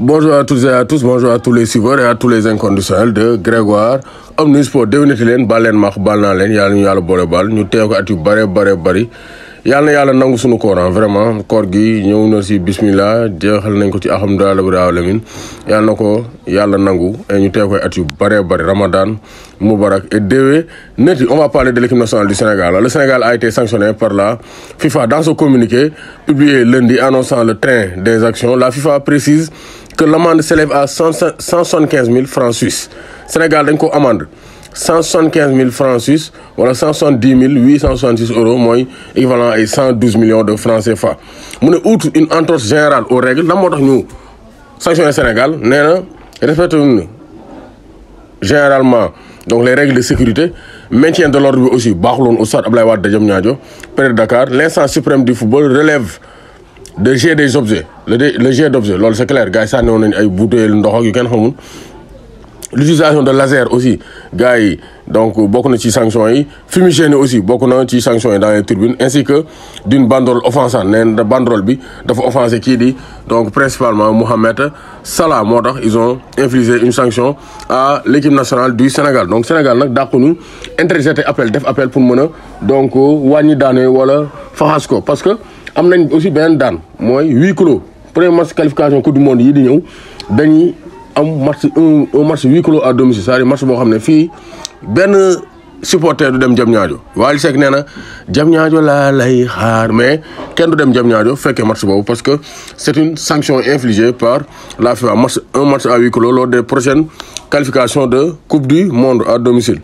Bonjour à toutes et à tous, bonjour à tous les suiveurs et à tous les inconditionnels de Grégoire Omnisport déwénati leen baal leen maax baal naa leen yàlla ñu yàlla boole baal ñu teew ko at yu bëri yàlla na yàlla nangu suñu koor vraiment koor gi ñëw na si bismillah jeexal nañ ko ci alhamdulilah rabbil alamin yàlla na ko yàlla nangu et ñu teew ko at yu bëri Ramadan Moubarak et déwénati. On va parler de l'équipe nationale du Sénégal. Le Sénégal a été sanctionné par la FIFA. Dans ce communiqué publié lundi annonçant le train des actions, la FIFA précise que l'amende s'élève à 175 000 francs suisses. Sénégal dañ ko amende 175 000 francs suisses wala 170 866 euros mooy équivalent ay 112 millions de francs CFA. mu ne outre une entorse générale aux règles lan moo tax ñu sanctionné Sénégal nee na respecté généralement donc les règles de sécurité, maintien de l'ordre bi aussi baaxuloon au stade Abdoulaye Wade de Diamniadio près de Dakar. L'instance suprême du football relève de jet des objets le jet d'objets loolu c'est clair gars yi sànni woon nañu ay bouteilles ndox ak yu kenn xamul. L'utilisation de laser aussi gars yi donc bokk na ci sanctions yi fumigène aussi bokk na ci sanctions yi dans les tribunes ainsi que d'une banderole offensante nee na banderole bi dafa offensé kii di donc principalement Mohamed Salah moo tax ils ont infligé une sanction à l'équipe nationale du Sénégal. Donc Sénégal nag dàquñu interjeté def appel pour mën a donc wàññi daane wala faxas ko parce que am nañ aussi beneen daan mooy huis clos premier match qualification coupe du monde yi di ñëw dañuy am match huis clos à domicile c'est-à-dire match boo xam ne fii benn supporter du dem Diamniadio Wally Seck nee na Diamniadio laa lay xaar mais kenn du dem Diamniadio fekkee match boobu parce que c'est une sanction infligée par la FIFA un match à huis clos lors des prochaines qualifications de coupe du monde à domicile.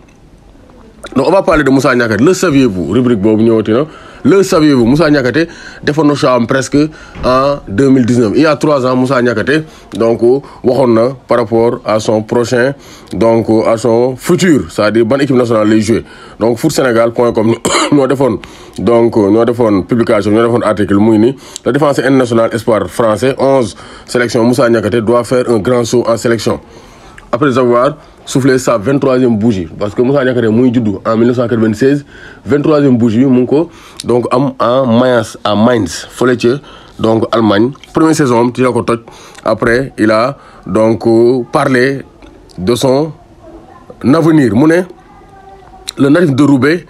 Donc on va parler de Moussa Niakhaté. Le saviez-vous rubrique boobu ñëwati na le saviez-vous Moussa Niakhaté defoon na choix am presque en 2019 il y a 3 ans Moussa Niakhaté donc waxoon na par rapport à son prochain donc à son futur c'est-à-dire ban équipe nationale lay jouer. Donc footsénégal.com ñoo defoon publication ñoo defoon article muy ni le défenseur international espoir français 11 sélection Moussa Niakhaté doit faire un grand saut en sélection après avoir soufflé sa 23e bougie parce que Moussa Niakhaté muy juddu en 1996 23e bougie bi mu ngi ko donc am en Mayence à Mainz fële ca donc Allemagne première saison am ci la ko toj après il a donc parlé de son avenir mu ne le natif de Roubaix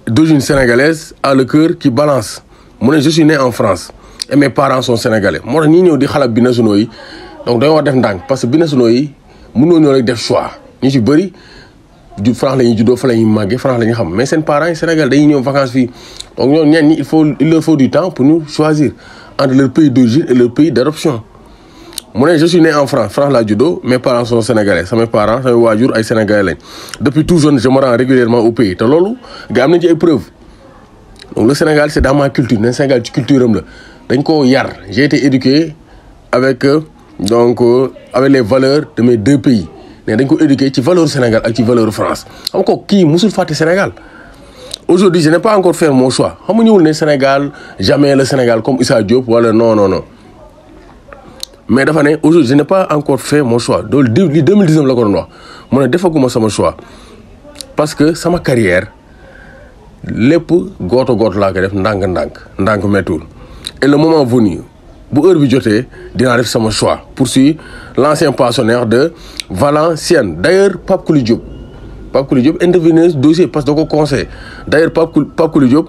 d'origine sénégalaise a le cœur qui balance mu ne je suis né en France et mes parents sont sénégalais moo tax ñi ñëw di xalab binationaux yi donc dañoo war def ndànk parce que binationaux yi mënoo ñoo rek def choix ñu ci bëri du France la ñuy juddoo fa la ñuy màggee France la ñuy xam mais seen parents yi Sénégal dañuy ñëw vacances fii donc ñoom ñenn ñi il leur faut du temps pour ñu choisir entre leur pays d'origine et leur pays d'adoption. mu ne je suis né en France laa juddoo mes parents sont sénégalais samay parents samay waajur ay sénégalais lañ depuis tout jeune je me rends régulièrement au pays te loolu gars am nañ ci ay preuves. Donc le Sénégal c'est dans ma culture ne Sénégal ci culture am la dañ koo yar j'ai été éduqué avec avec les valeurs de mes deux pays. mais dañ ko éduquer ci valeur Sénégal ak ci valeur France xam ko kii musul fàtte Sénégal. Aujourd'hui je n'ai pas encore fait mon choix xam nga ñëwul ne Sénégal jamais le Sénégal comme Issa Diop wala non mais dafa ne aujourd'hui je n'ai pas encore fait mon choix loolu li 2019 la ko doon wax mu ne defaguma sama choix parce que sama carrière lépp gooto laa ko def ndànk méttul et le moment venu bu heure bi jotee dinaa def sama choix poursuit l'ancien pensionnaire de Valenciennes. D'ailleurs Pape Kouli Diop intervenait ce dossier parce que da ko conseil d'ailleurs Pape Kouli Diop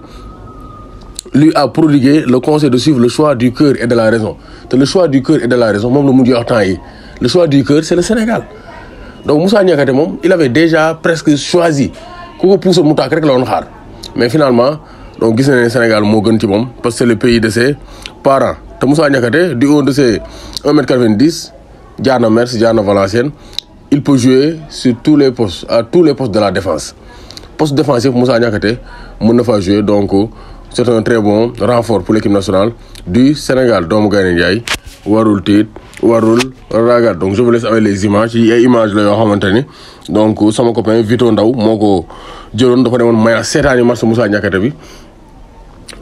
lui a prodigué le conseil de suivre le choix du cœur et de la raison te le choix du cœur et de la raison moom la mujjee wax temps yi le choix du cœur c'est le Sénégal. Donc Moussa Niakhaté moom il avait déjà presque choisi ku ko pousse mu tàkk rek la woon xaar mais finalement donc gis na ne Sénégal moo gën ci moom parce que c'est le pays de ses parents. te Moussa Niakhaté du haut de ses 1m90 jaar na Metz jaar na Valenciennes il peut jouer sur tous les postes à tous les postes de la défense poste défensif Moussa Niakhaté mën na fa jouer donc c'est un très bon renfort pour l'équipe nationale du Sénégal. doomu Gaynde Njaay warul tiit warul ragal. Donc je vous laisse avec les images yi ay images la yoo xamante ni donc sama copain Vito Ndaw moo ko jëloon dafa demoon Mayence seetaani match Moussa Niakhaté bi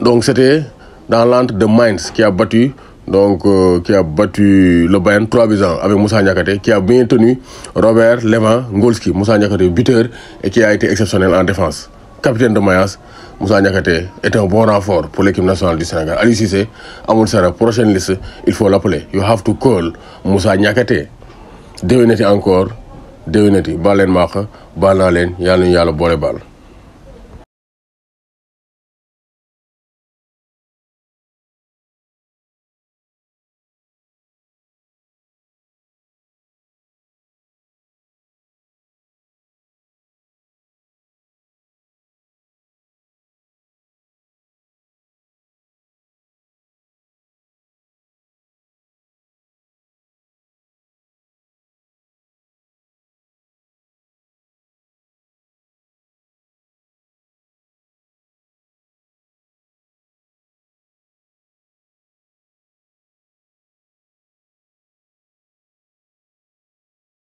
donc c'était dans l'antre de Mainz qui a battu le Bayern 3-1 avec Moussa Niakhaté qui a bien tenu Robert Lewandowski. Moussa Niakhaté buteur et qui a été exceptionnel en défense. capitaine de Mayence, Moussa Niakhaté est un bon renfort pour l'équipe nationale du Sénégal. Aliou Cissé, amul sara prochaine liste, il faut l'appeler. You have to call Moussa Niakhaté. Déwénati encore, déwénati baal leen maax baal naa leen yàlla ñu yàlla boole baal.